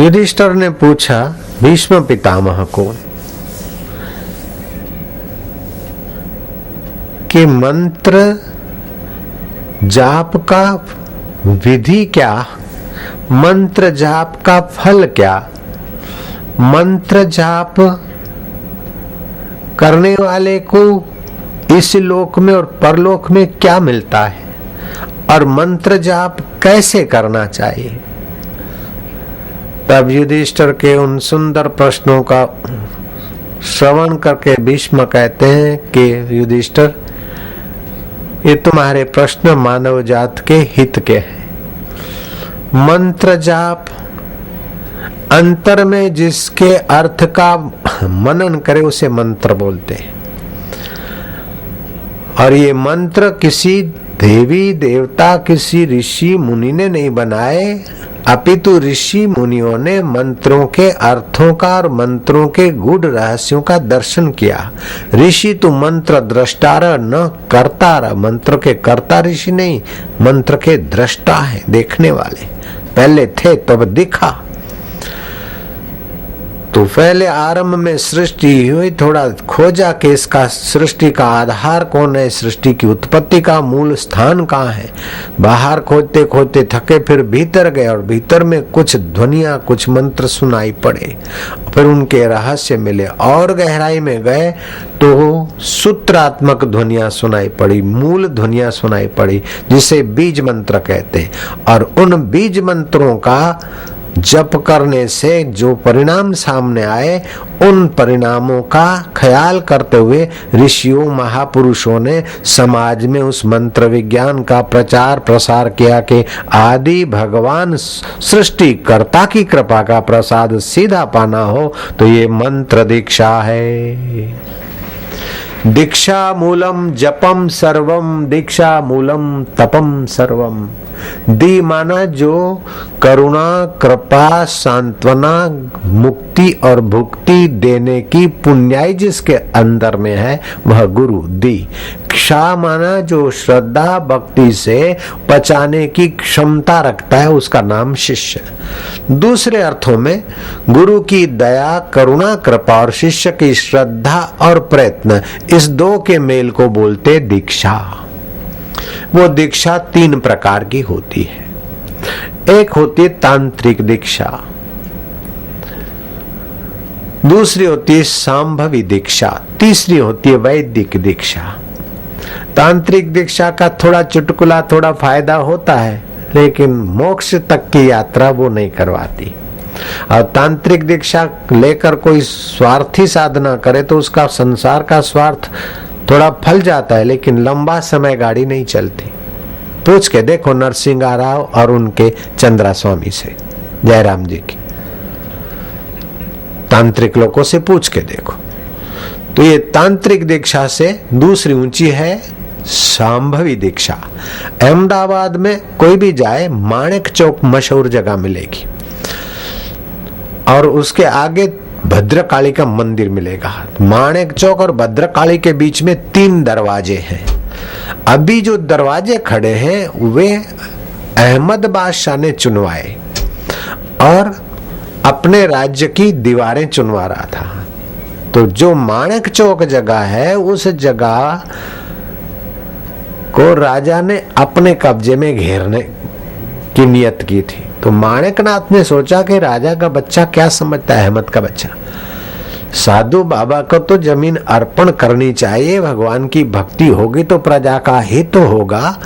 युधिष्ठिर ने पूछा भीष्म पितामह को कि मंत्र जाप का विधि क्या, मंत्र जाप का फल क्या, मंत्र जाप करने वाले को इस लोक में और परलोक में क्या मिलता है और मंत्र जाप कैसे करना चाहिए। तब युधिष्ठिर के उन सुंदर प्रश्नों का श्रवण करके भीष्म कहते हैं कि युधिष्ठिर, ये तुम्हारे प्रश्न मानव जात के हित के हैं। मंत्र जाप अंतर में जिसके अर्थ का मनन करे उसे मंत्र बोलते हैं। और ये मंत्र किसी देवी देवता, किसी ऋषि मुनि ने नहीं बनाए, अपितु ऋषि मुनियों ने मंत्रों के अर्थों का और मंत्रों के गूढ़ रहस्यों का दर्शन किया। ऋषि तो मंत्र द्रष्टार न कर्ता, मंत्र के कर्ता ऋषि नहीं, मंत्र के दृष्टा है, देखने वाले। पहले थे तब दिखा। तो पहले आरंभ में सृष्टि हुई, थोड़ा खोजा कि इसका सृष्टि का आधार कौन है, सृष्टि की उत्पत्ति का मूल स्थान कहाँ है। बाहर खोजते खोजते थके, फिर भीतर गए और भीतर में कुछ ध्वनियां, कुछ मंत्र सुनाई पड़े, फिर उनके रहस्य मिले। और गहराई में गए तो सूत्रात्मक ध्वनियां सुनाई पड़ी, मूल ध्वनियां सुनाई पड़ी, जिसे बीज मंत्र कहते हैं। और उन बीज मंत्रों का जप करने से जो परिणाम सामने आए, उन परिणामों का ख्याल करते हुए ऋषियों महापुरुषों ने समाज में उस मंत्र विज्ञान का प्रचार प्रसार किया कि आदि भगवान सृष्टिकर्ता की कृपा का प्रसाद सीधा पाना हो तो ये मंत्र दीक्षा है। दीक्षा मूलम जपम सर्वम, दीक्षा मूलम तपम सर्वम। दी माना जो करुणा, कृपा, सांत्वना, मुक्ति और भुक्ति देने की पुण्याई जिसके अंदर में है वह गुरु। दी क्षा माना जो श्रद्धा भक्ति से पचाने की क्षमता रखता है, उसका नाम शिष्य। दूसरे अर्थों में गुरु की दया, करुणा, कृपा और शिष्य की श्रद्धा और प्रयत्न, इस दो के मेल को बोलते दीक्षा। वो दीक्षा तीन प्रकार की होती है। एक होती है तांत्रिक दीक्षा, दूसरी होती है सांभवी दीक्षा, तीसरी होती है वैदिक दीक्षा। तांत्रिक दीक्षा का थोड़ा चुटकुला, थोड़ा फायदा होता है, लेकिन मोक्ष तक की यात्रा वो नहीं करवाती। और तांत्रिक दीक्षा लेकर कोई स्वार्थी साधना करे तो उसका संसार का स्वार्थ थोड़ा फल जाता है, लेकिन लंबा समय गाड़ी नहीं चलती। पूछ के देखो नरसिंह राव और उनके चंद्रा स्वामी से, जयराम जी की, तांत्रिक लोगों से पूछ के देखो। तो ये तांत्रिक दीक्षा से दूसरी ऊंची है सांभवी दीक्षा। अहमदाबाद में कोई भी जाए, माणिक चौक मशहूर जगह मिलेगी और उसके आगे भद्रकाली का मंदिर मिलेगा। माणिक चौक और भद्रकाली के बीच में 3 दरवाजे हैं। अभी जो दरवाजे खड़े हैं वे अहमद बादशाह ने चुनवाए और अपने राज्य की दीवारें चुनवा रहा था। तो जो माणिक चौक जगह है, उस जगह को राजा ने अपने कब्जे में घेरने की नियत की थी। तो माणिकनाथ ने सोचा कि राजा का बच्चा क्या समझता है, अहमद का बच्चा, साधु बाबा को तो जमीन अर्पण करनी चाहिए, भगवान की भक्ति होगी तो प्रजा का हित तो होगा।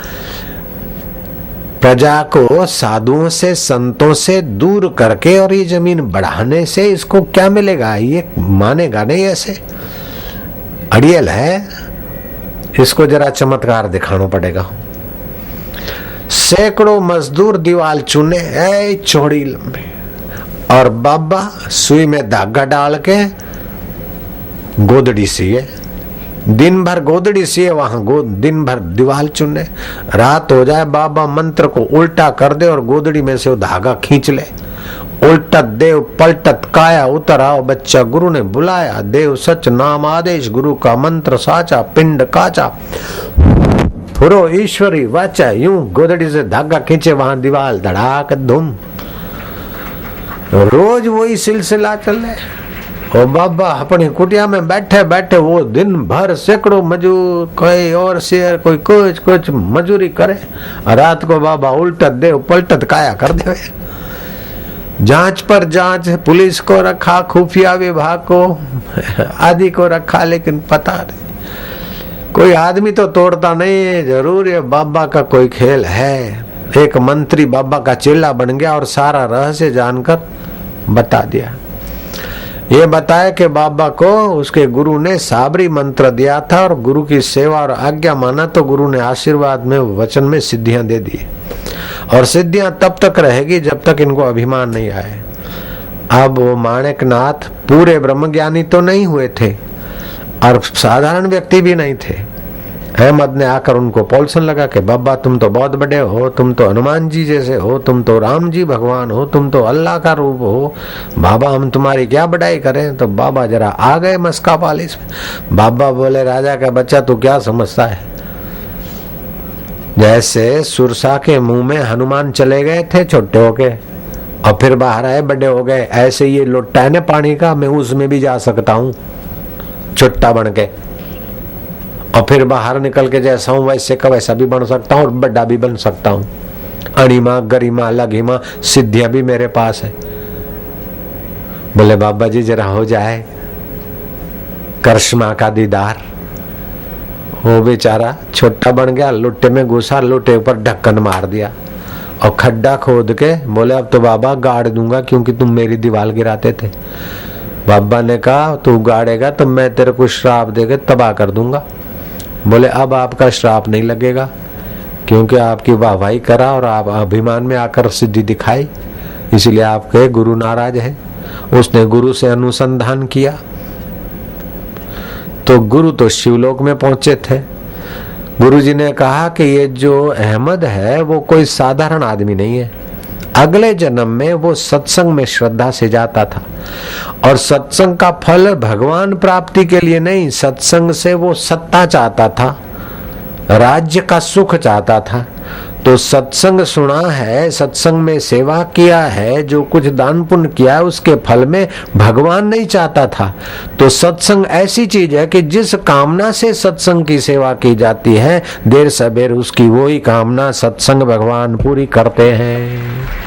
प्रजा को साधुओं से, संतों से दूर करके और ये जमीन बढ़ाने से इसको क्या मिलेगा, ये मानेगा नहीं। ऐसे अड़ियल है, इसको जरा चमत्कार दिखाना पड़ेगा। सैकड़ों मजदूर दीवार चुने, चौड़ी लंबी, और बाबा सुई में धागा डाल के गोदड़ी सी है, दिन भर गोदड़ी सी है वहां, दिन भर दीवार चुने। रात हो जाए, बाबा मंत्र को उल्टा कर दे और गोदड़ी में से वो धागा खींच ले। उल्टत देव पलटत काया, उतर आओ बच्चा गुरु ने बुलाया। देव सच नाम आदेश, गुरु का मंत्र साचा, पिंड काचा, फुरो ईश्वरी वाचा। यूं गोदड़ी से धागा खींचे, वहां दीवार धड़ाक धूम। रोज वही सिलसिला चले। और बाबा अपनी कुटिया में बैठे बैठे वो दिन भर सैकड़ों मजूर, कोई और शेर, कोई कुछ मजूरी करे, रात को बाबा उल्टत दे पलटत काया कर दे। जांच पर जांच, पुलिस को रखा, खुफिया विभाग को आदि को रखा, लेकिन पता नहीं कोई आदमी तो तोड़ता नहीं है। जरूर ये बाबा का कोई खेल है। एक मंत्री बाबा का चेला बन गया और सारा रहस्य जानकर बता दिया। ये बताया कि बाबा को उसके गुरु ने साबरी मंत्र दिया था और गुरु की सेवा और आज्ञा माना तो गुरु ने आशीर्वाद में, वचन में सिद्धियां दे दी। और सिद्धियां तब तक रहेगी जब तक इनको अभिमान नहीं आए। अब वो माणिकनाथ पूरे ब्रह्मज्ञानी तो नहीं हुए थे और साधारण व्यक्ति भी नहीं थे। अहमद ने आकर उनको पोलसन लगा कि बाबा तुम तो बहुत बड़े हो, तुम तो हनुमान जी जैसे हो, तुम तो राम जी भगवान हो, तुम तो अल्लाह का रूप हो, बाबा हम तुम्हारी क्या बड़ाई करें। तो बाबा जरा आ गए मस्का पालिश में। बाबा बोले राजा का बच्चा तू क्या समझता है। जैसे सुरसा के मुंह में हनुमान चले गए थे छोटे होके और फिर बाहर आए बड़े हो गए, ऐसे ये लोटा है ना पानी का, मैं उसमें भी जा सकता हूँ छोटा बन के और फिर बाहर निकल के जैसा हूं वैसे का वैसा भी बन सकता हूं और बड़ा भी बन सकता हूं। अणिमा गरिमा लघिमा सिद्धियां भी मेरे पास है। बोले बाबा जी जरा हो जाए करिश्मा का दीदार। वो बेचारा छोटा बन गया, लोटे में घुसा, लोटे ऊपर ढक्कन मार दिया और खड्डा खोद के बोले अब तो बाबा गाड़ दूंगा क्योंकि तुम मेरी दीवार गिराते थे। बाबा ने कहा तू गाड़ेगा तो मैं तेरे को श्राप देके तबाह कर दूंगा। बोले अब आपका श्राप नहीं लगेगा क्योंकि आपकी वाहवाही करा और आप अभिमान में आकर सिद्धि दिखाई, इसलिए आपके गुरु नाराज है। उसने गुरु से अनुसंधान किया तो गुरु तो शिवलोक में पहुंचे थे। गुरुजी ने कहा कि ये जो अहमद है वो कोई साधारण आदमी नहीं है। अगले जन्म में वो सत्संग में श्रद्धा से जाता था और सत्संग का फल भगवान प्राप्ति के लिए नहीं, सत्संग से वो सत्ता चाहता था, राज्य का सुख चाहता था। तो सत्संग सुना है, सत्संग में सेवा किया है, जो कुछ दान पुण्य किया है उसके फल में भगवान नहीं चाहता था। तो सत्संग ऐसी चीज है कि जिस कामना से सत्संग की सेवा की जाती है देर सबेर उसकी वही कामना सत्संग भगवान पूरी करते हैं।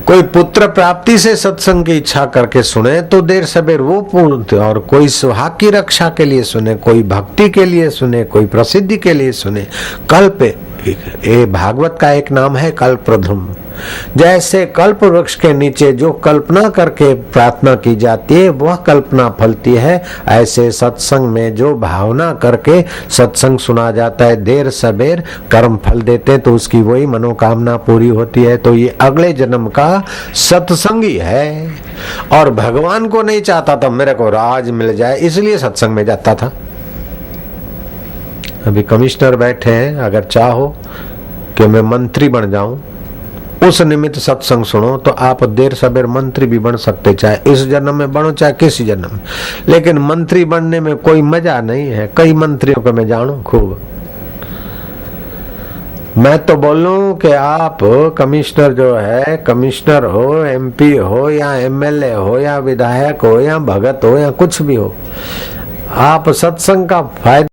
कोई पुत्र प्राप्ति से सत्संग की इच्छा करके सुने तो देर सबेर वो पूर्ण, और कोई सुहाग की रक्षा के लिए सुने, कोई भक्ति के लिए सुने, कोई प्रसिद्धि के लिए सुने। कल्प ये भागवत का एक नाम है कल्पद्रुम। जैसे कल्प वृक्ष के नीचे जो कल्पना करके प्रार्थना की जाती है वह कल्पना फलती है, ऐसे सत्संग में जो भावना करके सत्संग सुना जाता है देर सबेर कर्म फल देते तो उसकी वही मनोकामना पूरी होती है। तो ये अगले जन्म का सत्संगी है और भगवान को नहीं चाहता था मेरे को राज मिल जाए, इसलिए सत्संग में जाता था। अभी कमिश्नर बैठे हैं, अगर चाहो कि मैं मंत्री बन जाऊं उस निमित्त सत्संग सुनो तो आप देर सबेर मंत्री भी बन सकते, चाहे इस जन्म में बनो चाहे किसी जन्म में। लेकिन मंत्री बनने में कोई मजा नहीं है। कई मंत्रियों को मैं जानू खूब। मैं तो बोलूं कि आप कमिश्नर जो है, कमिश्नर हो, एमपी हो या एमएलए हो या विधायक हो या भगत हो या कुछ भी हो, आप सत्संग का फायदा